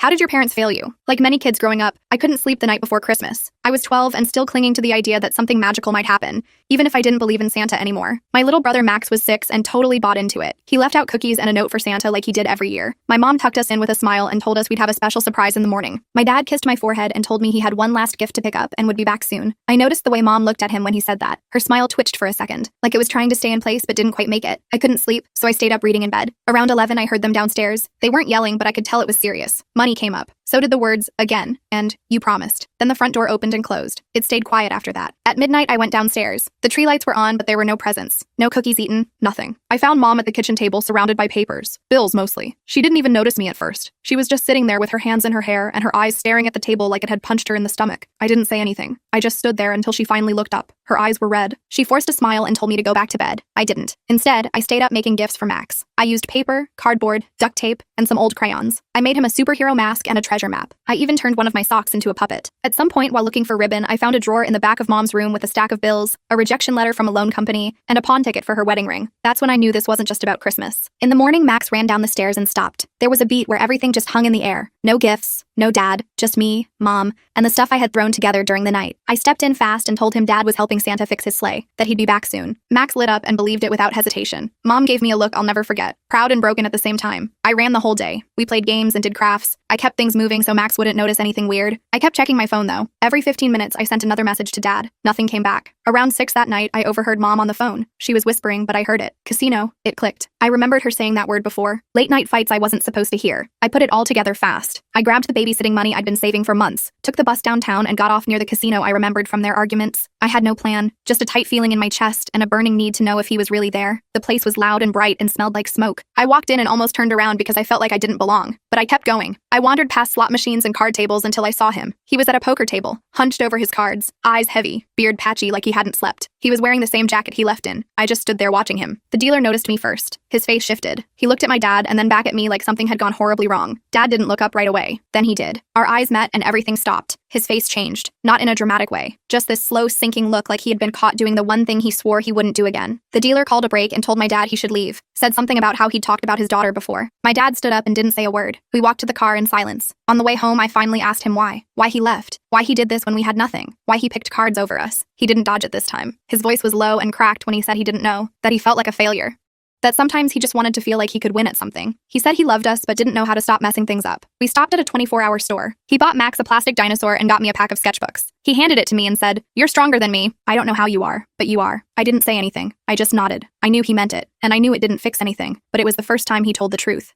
How did your parents fail you? Like many kids growing up, I couldn't sleep the night before Christmas. I was 12 and still clinging to the idea that something magical might happen, even if I didn't believe in Santa anymore. My little brother Max was 6 and totally bought into it. He left out cookies and a note for Santa like he did every year. My mom tucked us in with a smile and told us we'd have a special surprise in the morning. My dad kissed my forehead and told me he had one last gift to pick up and would be back soon. I noticed the way mom looked at him when he said that. Her smile twitched for a second, like it was trying to stay in place but didn't quite make it. I couldn't sleep, so I stayed up reading in bed. Around 11, I heard them downstairs. They weren't yelling, but I could tell it was serious. Money came up. So did the words, again, and you promised. Then the front door opened and closed. It stayed quiet after that. At midnight, I went downstairs. The tree lights were on, but there were no presents. No cookies eaten, nothing. I found mom at the kitchen table surrounded by papers. Bills, mostly. She didn't even notice me at first. She was just sitting there with her hands in her hair and her eyes staring at the table like it had punched her in the stomach. I didn't say anything. I just stood there until she finally looked up. Her eyes were red. She forced a smile and told me to go back to bed. I didn't. Instead, I stayed up making gifts for Max. I used paper, cardboard, duct tape, and some old crayons. I made him a superhero mask and a treasure map. I even turned one of my socks into a puppet. At some point while looking for ribbon, I found a drawer in the back of mom's room with a stack of bills, a rejection letter from a loan company, and a pawn ticket for her wedding ring. That's when I knew this wasn't just about Christmas. In the morning, Max ran down the stairs and stopped. There was a beat where everything just hung in the air. No gifts, no dad, just me, mom, and the stuff I had thrown together during the night. I stepped in fast and told him dad was helping Santa fix his sleigh, that he'd be back soon. Max lit up and believed it without hesitation. Mom gave me a look I'll never forget, proud and broken at the same time. I ran the whole day. We played games and did crafts. I kept things moving so Max wouldn't notice anything weird. I kept checking my phone though. Every 15 minutes, I sent another message to dad. Nothing came back. Around 6 that night, I overheard mom on the phone. She was whispering, but I heard it. Casino. It clicked. I remembered her saying that word before. Late night fights I wasn't supposed to hear. I put it all together fast. I grabbed the babysitting money I'd been saving for months, took the bus downtown and got off near the casino I remembered from their arguments. I had no plan, just a tight feeling in my chest and a burning need to know if he was really there. The place was loud and bright and smelled like smoke. I walked in and almost turned around because I felt like I didn't belong, but I kept going. I wandered past slot machines and card tables until I saw him. He was at a poker table, hunched over his cards, eyes heavy, beard patchy like he hadn't slept. He was wearing the same jacket he left in. I just stood there watching him. The dealer noticed me first. His face shifted. He looked at my dad and then back at me like something had gone horribly wrong. Dad didn't look up right away. Then he did. Our eyes met and everything stopped. His face changed, not in a dramatic way, just this slow sinking look like he had been caught doing the one thing he swore he wouldn't do again. The dealer called a break and told my dad he should leave, said something about how he'd talked about his daughter before. My dad stood up and didn't say a word. We walked to the car in silence. On the way home, I finally asked him why he left, why he did this when we had nothing, why he picked cards over us. He didn't dodge it this time. His voice was low and cracked when he said he didn't know, that he felt like a failure. That sometimes he just wanted to feel like he could win at something. He said he loved us but didn't know how to stop messing things up. We stopped at a 24-hour store. He bought Max a plastic dinosaur and got me a pack of sketchbooks. He handed it to me and said, "You're stronger than me. I don't know how you are, but you are." I didn't say anything. I just nodded. I knew he meant it, and I knew it didn't fix anything, but it was the first time he told the truth.